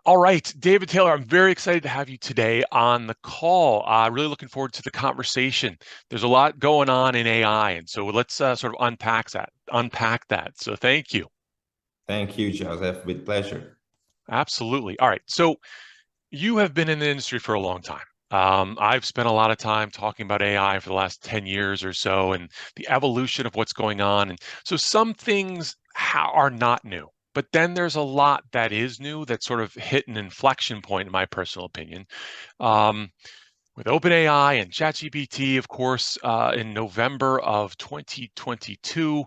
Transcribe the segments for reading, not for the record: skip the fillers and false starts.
All right, David Taylor, I'm very excited to have you today on the call. Really looking forward to the conversation. There's a lot going on in AI, and so let's sort of unpack that. So thank you. Thank you, Joseph. With pleasure. Absolutely. All right, so you have been in the industry for a long time. I've spent a lot of time talking about AI for the last 10 years or so and the evolution of what's going on. And so some things are not new, but then there's a lot that is new that sort of hit an inflection point, in my personal opinion. Um, with OpenAI and ChatGPT, of course, in November of 2022.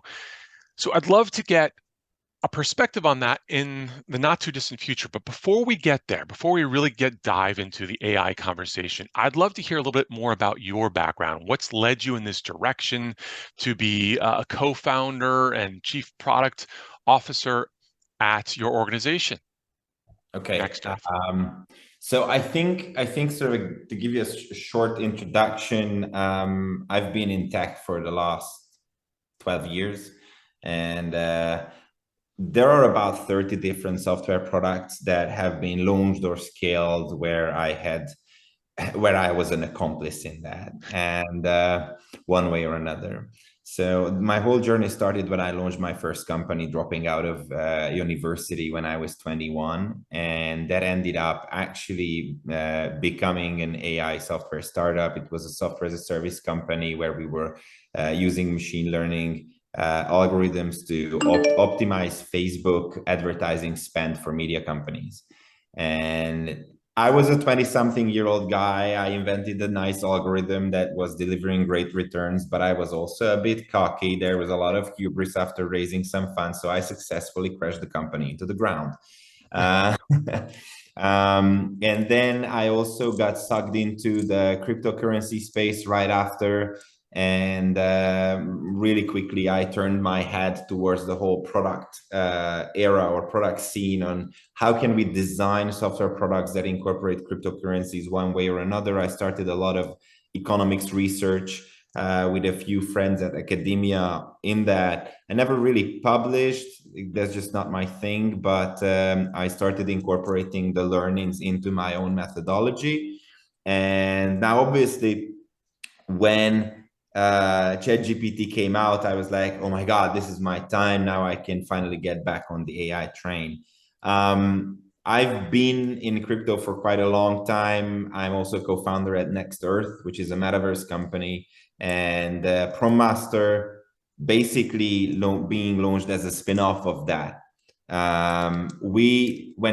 So I'd love to get a perspective on that in the not too distant future. But before we get there, before we really dive into the AI conversation, I'd love to hear a little bit more about your background. What's led you in this direction to be a co-founder and chief product officer at your organization, Okay. Next Earth? So I think sort of to give you a short introduction, I've been in tech for the last 12 years, and there are about 30 different software products that have been launched or scaled where I was an accomplice in that, and one way or another. So my whole journey started when I launched my first company, dropping out of university when I was 21, and that ended up actually becoming an AI software startup. It was a software as a service company where we were using machine learning algorithms to optimize Facebook advertising spend for media companies. And I was a 20-something-year-old guy. I invented a nice algorithm that was delivering great returns, but I was also a bit cocky. There was a lot of hubris after raising some funds, so I successfully crashed the company into the ground. Uh, and then I also got sucked into the cryptocurrency space right after. And really quickly, I turned my head towards the whole product era or product scene on how can we design software products that incorporate cryptocurrencies one way or another. I started a lot of economics research with a few friends at academia in that. I never really published, that's just not my thing, but I started incorporating the learnings into my own methodology. And now, obviously, when ChatGPT came out, I was like, oh my God, this is my time. Now I can finally get back on the AI train. I've been in crypto for quite a long time. I'm also co-founder at Next Earth, which is a metaverse company, and PromMaster basically being launched as a spin-off of that. When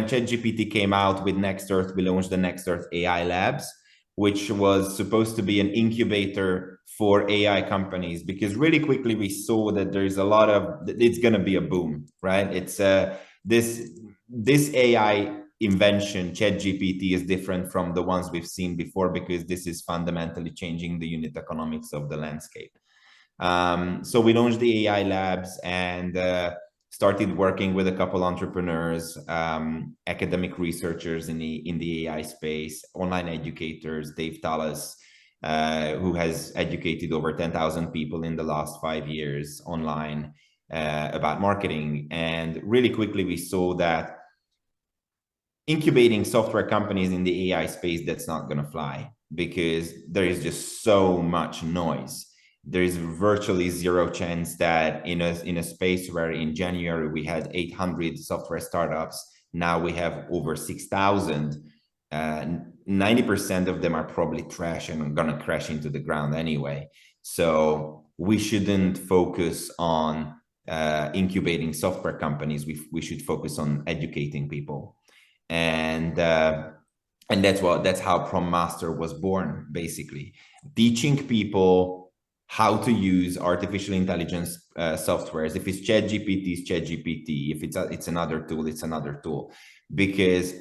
ChatGPT came out with Next Earth, we launched the Next Earth AI Labs, which was supposed to be an incubator for AI companies, because really quickly we saw that there's a lot of, it's going to be a boom, right? It's this AI invention, ChatGPT, is different from the ones we've seen before because this is fundamentally changing the unit economics of the landscape. So we launched the AI labs and started working with a couple entrepreneurs, academic researchers in the AI space, online educators, Dave Tallis, who has educated over 10,000 people in the last 5 years online about marketing. And really quickly, we saw that incubating software companies in the AI space, that's not going to fly because there is just so much noise. There is virtually zero chance that in a space where in January we had 800 software startups, now we have over 6,000. 90% of them are probably trash and going to crash into the ground anyway. So we shouldn't focus on incubating software companies. We should focus on educating people. And that's how PromMaster was born, basically teaching people how to use artificial intelligence softwares. If it's ChatGPT, it's ChatGPT. If it's another tool, it's another tool. Because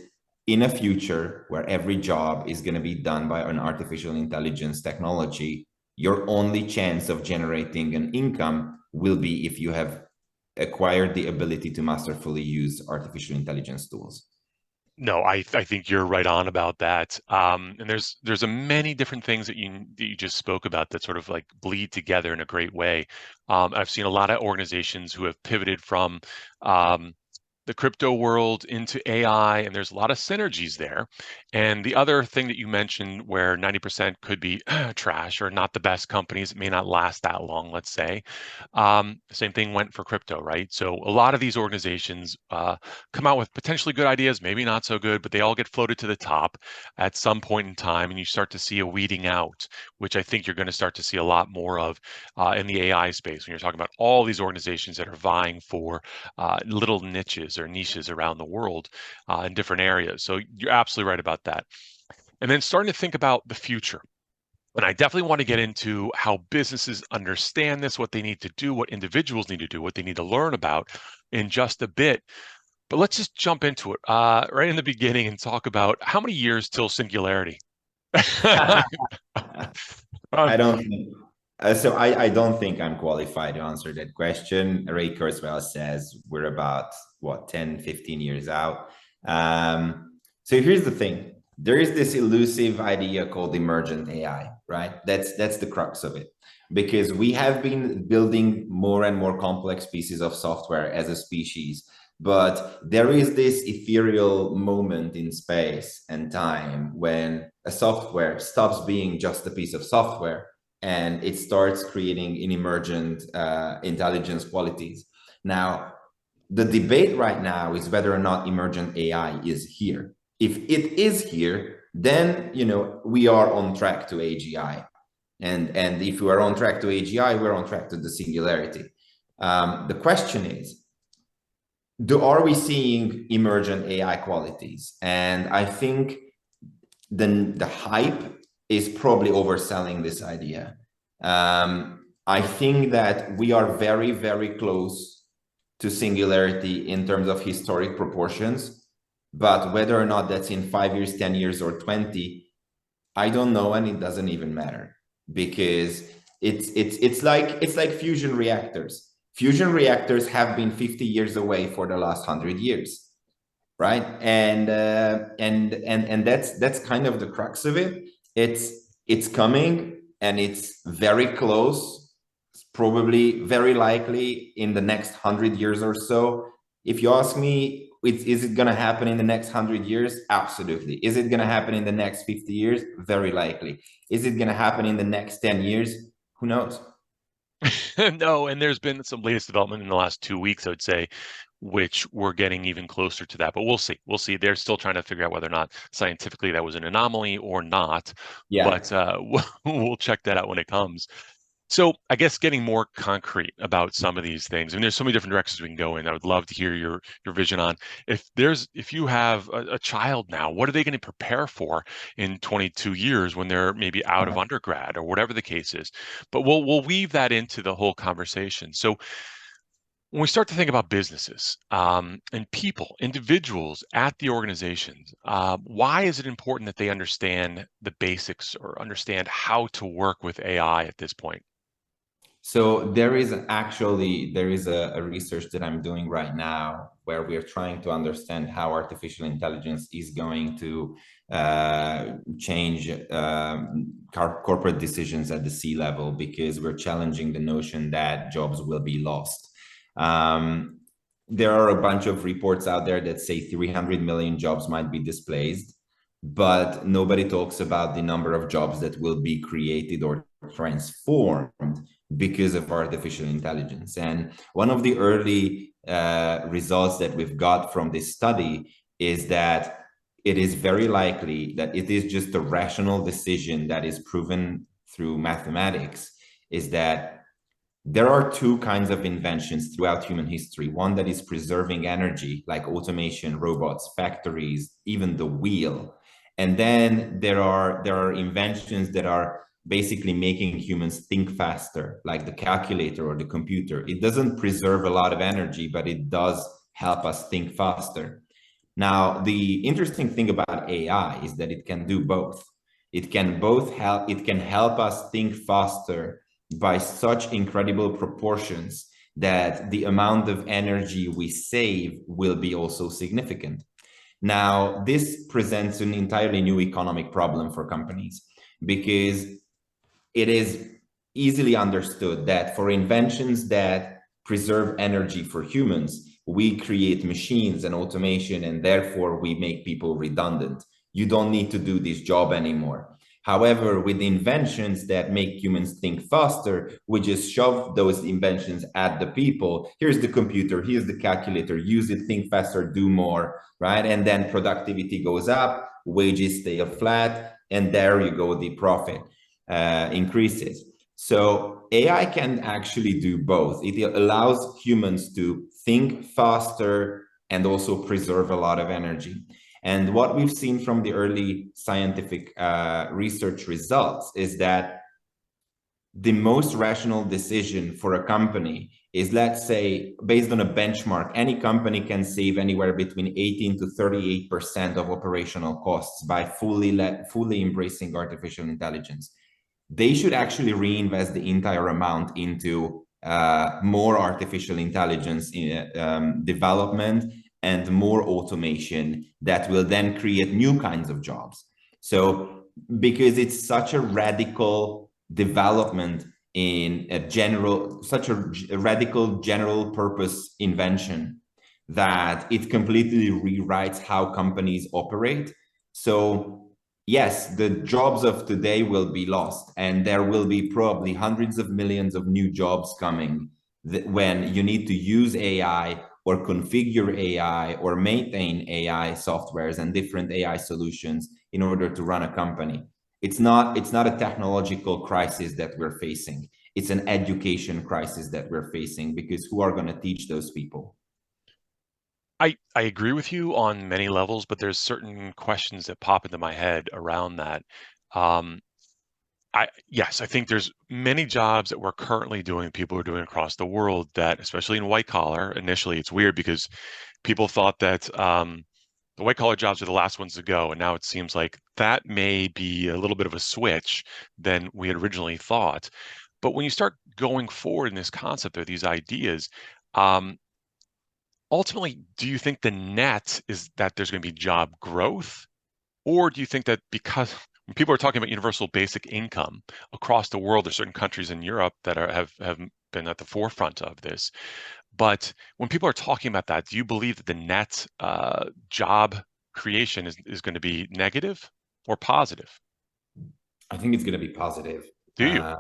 in a future where every job is going to be done by an artificial intelligence technology, your only chance of generating an income will be if you have acquired the ability to masterfully use artificial intelligence tools. No, I think you're right on about that. And there's a many different things that you just spoke about that sort of like bleed together in a great way. I've seen a lot of organizations who have pivoted from the crypto world into AI, and there's a lot of synergies there. And the other thing that you mentioned, where 90% could be trash or not the best companies, it may not last that long, let's say. Same thing went for crypto, right? So a lot of these organizations come out with potentially good ideas, maybe not so good, but they all get floated to the top at some point in time, and you start to see a weeding out, which I think you're going to start to see a lot more of in the AI space when you're talking about all these organizations that are vying for little niches or niches around the world in different areas. So you're absolutely right about that. And then starting to think about the future. And I definitely want to get into how businesses understand this, what they need to do, what individuals need to do, what they need to learn about in just a bit. But let's just jump into it right in the beginning and talk about how many years till singularity. I um, don't think I don't think I'm qualified to answer that question. Ray Kurzweil says we're about what 10, 15 years out. So here's the thing. There is this elusive idea called emergent AI, right? That's the crux of it. Because we have been building more and more complex pieces of software as a species, but there is this ethereal moment in space and time when a software stops being just a piece of software and it starts creating an emergent intelligence qualities. Now, the debate right now is whether or not emergent AI is here. If it is here, then we are on track to AGI, and if we are on track to AGI, we're on track to the singularity. The question is, are we seeing emergent AI qualities? And I think the hype is probably overselling this idea. I think that we are very, very close to singularity in terms of historic proportions, but whether or not that's in 5 years, 10 years, or 20, I don't know, and it doesn't even matter, because it's like fusion reactors. Fusion reactors have been 50 years away for the last 100 years, right? And that's kind of the crux of it. It's coming, and it's very close. It's probably very likely in the next 100 years or so. If you ask me, is it going to happen in the next 100 years? Absolutely. Is it going to happen in the next 50 years? Very likely. Is it going to happen in the next 10 years? Who knows? No, and there's been some latest development in the last 2 weeks, I would say, which we're getting even closer to that. But we'll see. We'll see. They're still trying to figure out whether or not scientifically that was an anomaly or not. Yeah. But we'll check that out when it comes. So I guess getting more concrete about some of these things. I mean, there's so many different directions we can go in. I would love to hear your vision on if you have a child now, what are they going to prepare for in 22 years when they're maybe out of undergrad or whatever the case is. But we'll weave that into the whole conversation. So when we start to think about businesses and people, individuals at the organizations, why is it important that they understand the basics or understand how to work with AI at this point? So there is a research that I'm doing right now where we are trying to understand how artificial intelligence is going to change corporate decisions at the C level, because we're challenging the notion that jobs will be lost. There are a bunch of reports out there that say 300 million jobs might be displaced, but nobody talks about the number of jobs that will be created or transformed because of artificial intelligence. And one of the early results that we've got from this study is that it is very likely that it is just a rational decision that is proven through mathematics, is that there are two kinds of inventions throughout human history. One that is preserving energy, like automation, robots, factories, even the wheel. And then there are inventions that are basically making humans think faster, like the calculator or the computer. It doesn't preserve a lot of energy, but it does help us think faster. Now, the interesting thing about AI is that it can do both. It can help us think faster by such incredible proportions that the amount of energy we save will be also significant. Now, this presents an entirely new economic problem for companies, because it is easily understood that for inventions that preserve energy for humans, we create machines and automation, and therefore we make people redundant. You don't need to do this job anymore. However, with inventions that make humans think faster, we just shove those inventions at the people. Here's the computer, here's the calculator, use it, think faster, do more, right? And then productivity goes up, wages stay flat, and there you go, the profit increases. So AI can actually do both. It allows humans to think faster and also preserve a lot of energy. And what we've seen from the early scientific research results is that the most rational decision for a company is, let's say, based on a benchmark, any company can save anywhere between 18 to 38% of operational costs by fully embracing artificial intelligence. They should actually reinvest the entire amount into more artificial intelligence in, development and more automation that will then create new kinds of jobs. So because it's such a radical development in a general, such a radical general purpose invention that it completely rewrites how companies operate. So yes, the jobs of today will be lost, and there will be probably hundreds of millions of new jobs coming when you need to use AI or configure AI or maintain AI softwares and different AI solutions in order to run a company. It's not a technological crisis that we're facing. It's an education crisis that we're facing, because who are going to teach those people? I agree with you on many levels, but there's certain questions that pop into my head around that. Um, yes, I think there's many jobs that we're currently doing, people are doing across the world that, especially in white collar, initially it's weird because people thought that the white collar jobs are the last ones to go, and now it seems like that may be a little bit of a switch than we had originally thought. But when you start going forward in this concept or these ideas, um, ultimately, do you think the net is that there's going to be job growth? Or do you think that because when people are talking about universal basic income across the world, there's certain countries in Europe that have been at the forefront of this. But when people are talking about that, do you believe that the net job creation is going to be negative or positive? I think it's going to be positive, Do you?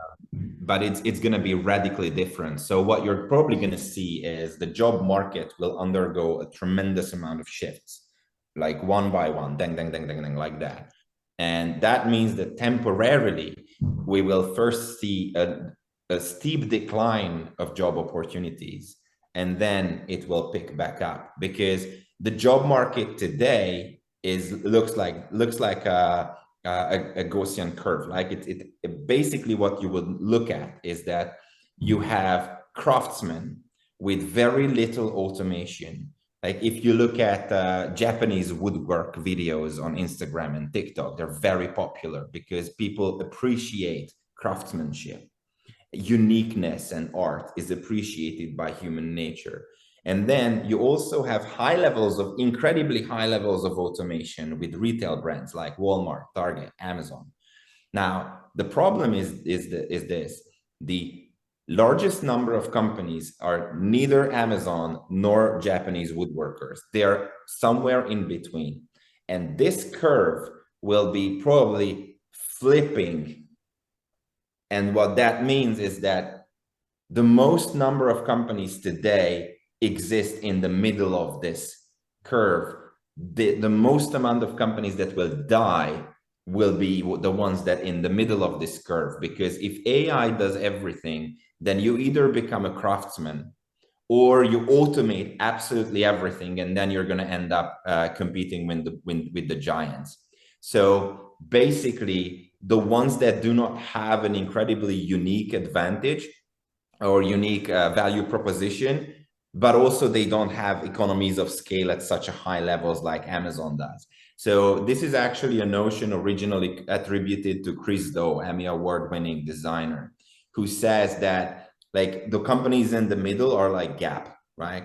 but it's going to be radically different. So what you're probably going to see is the job market will undergo a tremendous amount of shifts, like one by one, dang, dang, dang, dang, dang, like that. And that means that temporarily we will first see a steep decline of job opportunities, and then it will pick back up, because the job market today looks like a Gaussian curve. Like it basically what you would look at is that you have craftsmen with very little automation. Like if you look at Japanese woodwork videos on Instagram and TikTok, they're very popular because people appreciate craftsmanship. Uniqueness and art is appreciated by human nature. And then you also have incredibly high levels of automation with retail brands like Walmart, Target, Amazon. Now, the problem is this: the largest number of companies are neither Amazon nor Japanese woodworkers. They are somewhere in between. And this curve will be probably flipping. And what that means is that the most number of companies today exist in the middle of this curve. The most amount of companies that will die will be the ones that in the middle of this curve, because if AI does everything, then you either become a craftsman or you automate absolutely everything, and then you're going to end up competing with the giants. So basically, the ones that do not have an incredibly unique advantage or unique value proposition, but also they don't have economies of scale at such a high levels like Amazon does. So this is actually a notion originally attributed to Chris Do, Emmy award-winning designer, who says that like the companies in the middle are like Gap, right?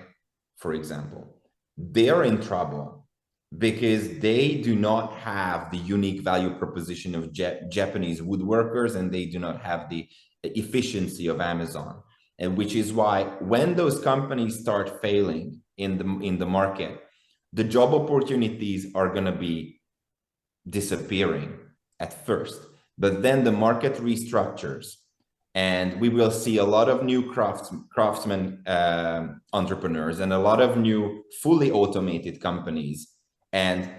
For example, they're in trouble because they do not have the unique value proposition of Japanese woodworkers, and they do not have the efficiency of Amazon. and which is why when those companies start failing in the market, the job opportunities are going to be disappearing at first, but then the market restructures, and we will see a lot of new craftsmen entrepreneurs and a lot of new fully automated companies, and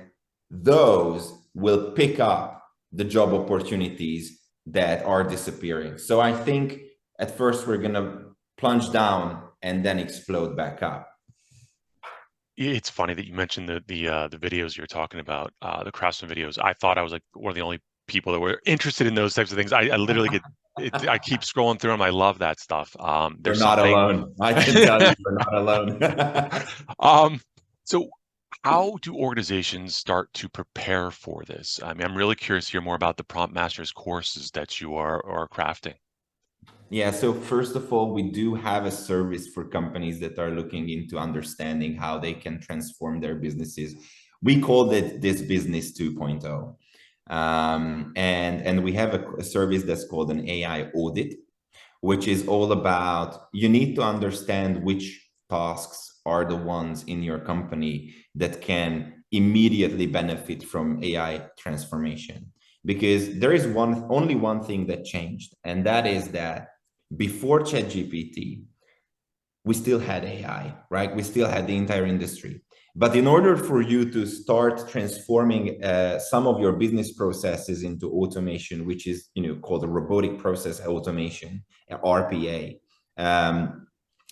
those will pick up the job opportunities that are disappearing. So I think at first we're going to plunge down and then explode back up. It's funny that you mentioned the videos you're talking about, the craftsman videos. I thought I was like one of the only people that were interested in those types of things. I literally get it. I keep scrolling through them. I love that stuff. You're There's not something. alone. I can tell you, you're not alone. um, so how do organizations start to prepare for this? I mean, I'm really curious to hear more about the Prompt Masters courses that you are crafting. Yeah, so first of all, we do have a service for companies that are looking into understanding how they can transform their businesses. We call it this Business 2.0. And we have a service that's called an AI audit, which is all about, you need to understand which tasks are the ones in your company that can immediately benefit from AI transformation. Because there is only one thing that changed, and that is that before ChatGPT, we still had AI, right? We still had the entire industry. But in order for you to start transforming some of your business processes into automation, which is called a robotic process automation, RPA,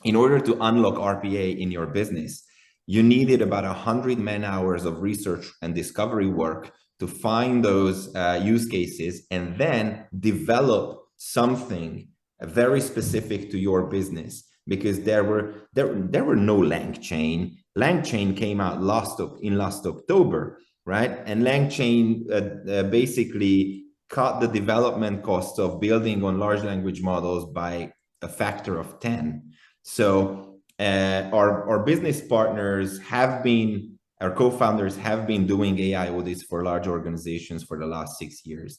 in order to unlock RPA in your business, you needed about 100 man hours of research and discovery work to find those use cases and then develop something very specific to your business, because there were no LangChain. LangChain came out last October, right? And LangChain basically cut the development cost of building on large language models by a factor of 10. So our business partners have been, our co-founders have been doing AI audits for large organizations for the last 6 years.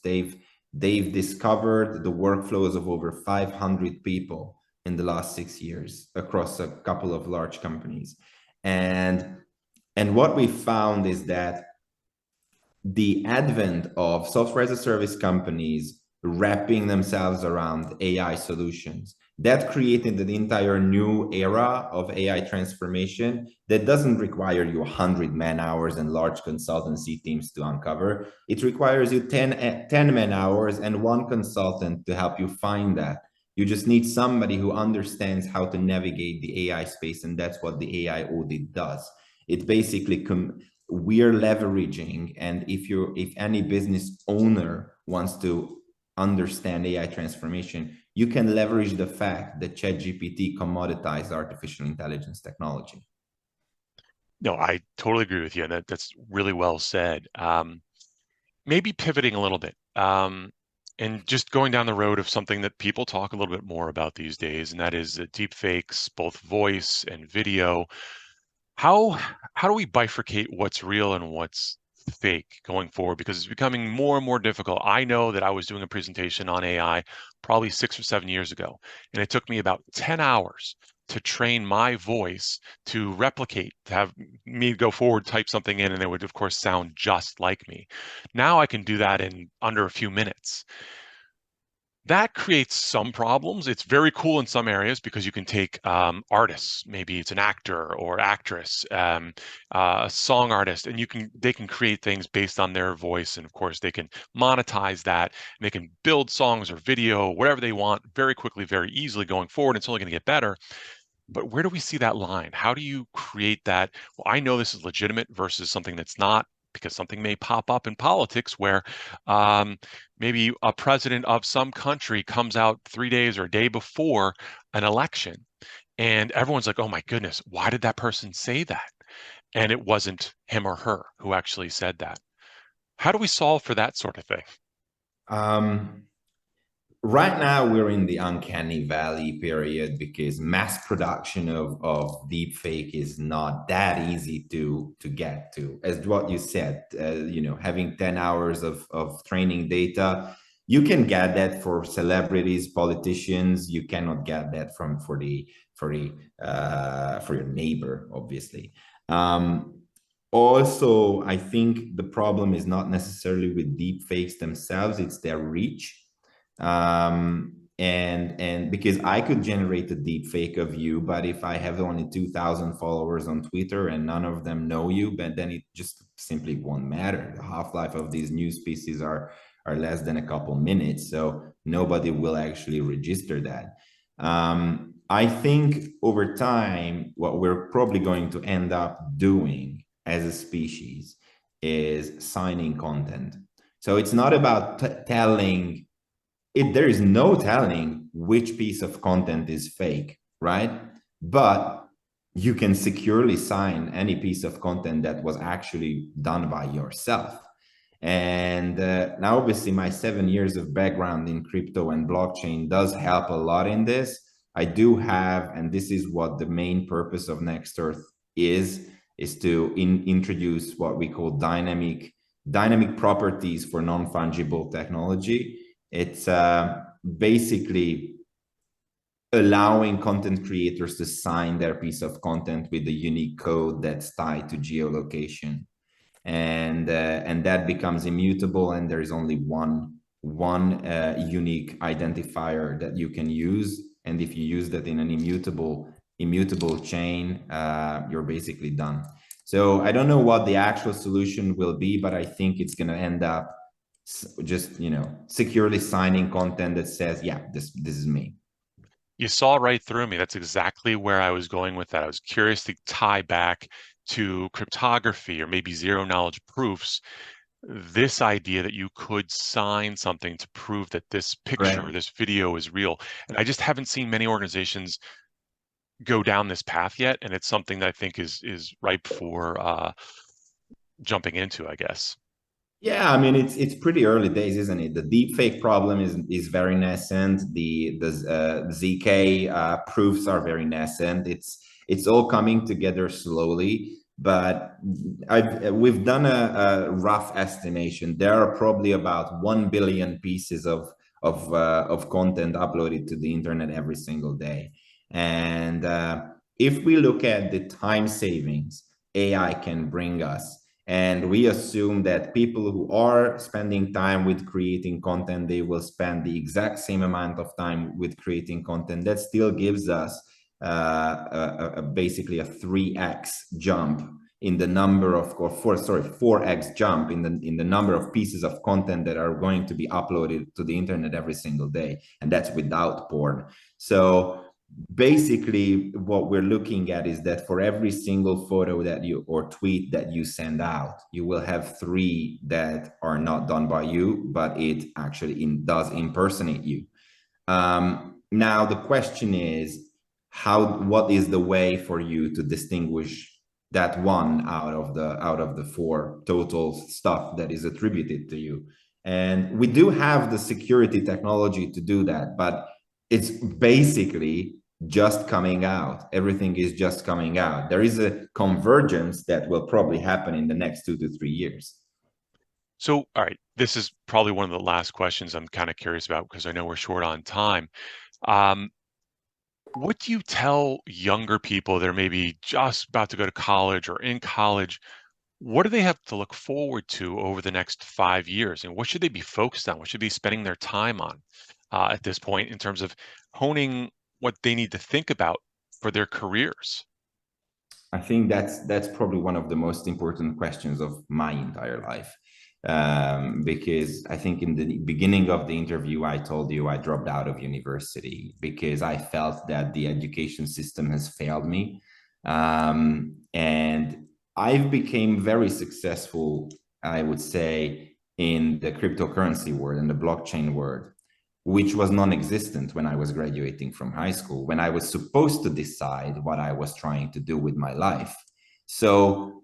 They've discovered the workflows of over 500 people in the last 6 years across a couple of large companies. And what we found is that the advent of software as a service companies wrapping themselves around AI solutions, that created an entire new era of AI transformation that doesn't require you 100 man hours and large consultancy teams to uncover. It requires you 10 man hours and one consultant to help you find that. You just need somebody who understands how to navigate the AI space, and that's what the AI audit does. It basically we're leveraging, and if any business owner wants to understand AI transformation, you can leverage the fact that ChatGPT commoditized artificial intelligence technology. No, I totally agree with you, and that's really well said. Maybe pivoting a little bit, and just going down the road of something that people talk a little bit more about these days, and that is deep fakes, both voice and video. How do we bifurcate what's real and what's fake going forward? Because it's becoming more and more difficult. I know that I was doing a presentation on AI probably 6 or 7 years ago, and it took me about 10 hours to train my voice to replicate, to have me go forward, type something in, and it would, of course, sound just like me. Now I can do that in under a few minutes. That creates some problems. It's very cool in some areas because you can take artists, maybe it's an actor or actress, a song artist, and they can create things based on their voice, and of course they can monetize that, and they can build songs or video, whatever they want, very quickly, very easily going forward. It's only going to get better. But where do we see that line? How do you create that? Well, I know this is legitimate versus something that's not, because something may pop up in politics where maybe a president of some country comes out 3 days or a day before an election, and everyone's like, oh my goodness, why did that person say that? And it wasn't him or her who actually said that. How do we solve for that sort of thing? Um, right now, we're in the uncanny valley period because mass production of deep fake is not that easy to get to. As what you said, having 10 hours of training data, You can get that for celebrities, politicians. You cannot get that from for your neighbor, obviously. Also, I think the problem is not necessarily with deep fakes themselves; it's their reach. And because I could generate a deep fake of you, but if I have only 2,000 followers on Twitter and none of them know you, but then it just simply won't matter. The half-life of these news pieces are less than a couple minutes, so nobody will actually register that. I think over time, what we're probably going to end up doing as a species is signing content. So it's not about telling it. There is no telling which piece of content is fake, right? But you can securely sign any piece of content that was actually done by yourself. And now, obviously, my 7 years of background in crypto and blockchain does help a lot in this. I do have, and this is what the main purpose of Next Earth is to introduce what we call dynamic properties for non-fungible technology. It's basically allowing content creators to sign their piece of content with a unique code that's tied to geolocation, and that becomes immutable, and there is only one unique identifier that you can use. And if you use that in an immutable chain, you're basically done. So I don't know what the actual solution will be, but I think it's going to end up just securely signing content that says, yeah, this is me. You saw right through me. That's exactly where I was going with that. I was curious to tie back to cryptography or maybe zero knowledge proofs, this idea that you could sign something to prove that this picture or Right. this video is real. And I just haven't seen many organizations go down this path yet. And it's something that I think is ripe for jumping into, I guess. Yeah, I mean it's pretty early days, isn't it? The deepfake problem is very nascent. The ZK proofs are very nascent. It's all coming together slowly, but we've done a rough estimation. There are probably about 1 billion pieces of content uploaded to the internet every single day, and if we look at the time savings AI can bring us, and we assume that people who are spending time with creating content, they will spend the exact same amount of time with creating content. That still gives us basically a 3x jump in the number of, or 4x jump in the number of pieces of content that are going to be uploaded to the internet every single day, and that's without porn. So basically what we're looking at is that for every single photo that you or tweet that you send out, you will have 3 that are not done by you, but it actually does impersonate you. Now the question is, what is the way for you to distinguish that one out of the 4 total stuff that is attributed to you? And we do have the security technology to do that, but it's basically just coming out. Everything is just coming out. There is a convergence that will probably happen in the next 2 to 3 years. So, all right, this is probably one of the last questions I'm kind of curious about because I know we're short on time. Um, what do you tell younger people that are maybe just about to go to college or in college? What do they have to look forward to over the next 5 years? And what should they be focused on? What should they be spending their time on at this point in terms of honing what they need to think about for their careers? I think that's probably one of the most important questions of my entire life. Because I think in the beginning of the interview, I told you I dropped out of university because I felt that the education system has failed me. And I've became very successful, I would say, in the cryptocurrency world and the blockchain world, which was non-existent when I was graduating from high school, when I was supposed to decide what I was trying to do with my life. So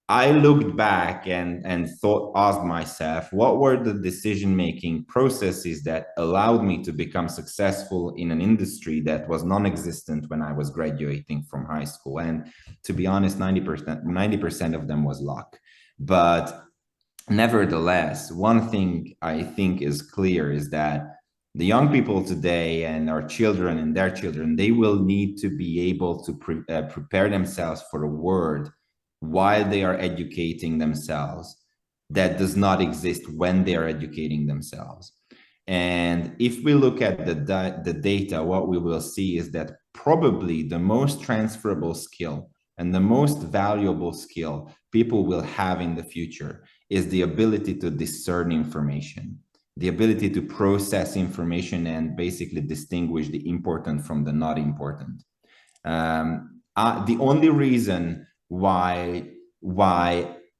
I looked back and asked myself, what were the decision-making processes that allowed me to become successful in an industry that was non-existent when I was graduating from high school? And to be honest, 90% of them was luck. But Nevertheless, one thing I think is clear is that the young people today and our children and their children, they will need to be able to prepare themselves for a world while they are educating themselves that does not exist when they are educating themselves. And if we look at the data, what we will see is that probably the most transferable skill and the most valuable skill people will have in the future is the ability to discern information, the ability to process information and basically distinguish the important from the not important. The only reason why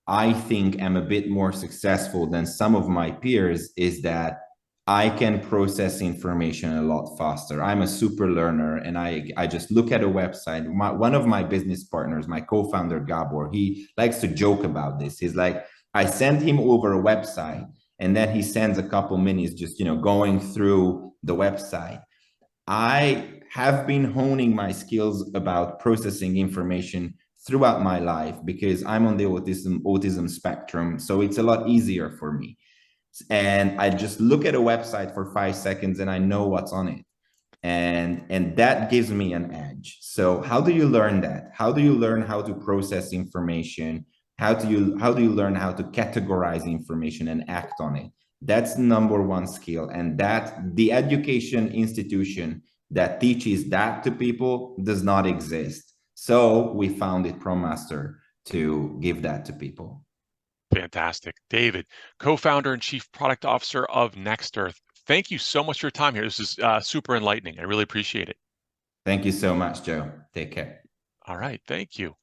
I think I'm a bit more successful than some of my peers is that I can process information a lot faster. I'm a super learner, and I just look at a website. One of my business partners, my co-founder Gabor, he likes to joke about this. He's like, I send him over a website, and then he spends a couple minutes just going through the website. I have been honing my skills about processing information throughout my life because I'm on the autism spectrum, so it's a lot easier for me. And I just look at a website for 5 seconds and I know what's on it. And that gives me an edge. So how do you learn that? How do you learn how to process information? How do you learn how to categorize information and act on it? That's number one skill. And that the education institution that teaches that to people does not exist. So we founded ProMaster to give that to people. Fantastic. David, co-founder and chief product officer of NextEarth. Thank you so much for your time here. This is super enlightening. I really appreciate it. Thank you so much, Joe. Take care. All right. Thank you.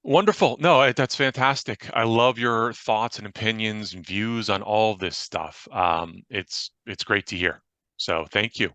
Wonderful. No, that's fantastic. I love your thoughts and opinions and views on all this stuff. It's great to hear. So thank you.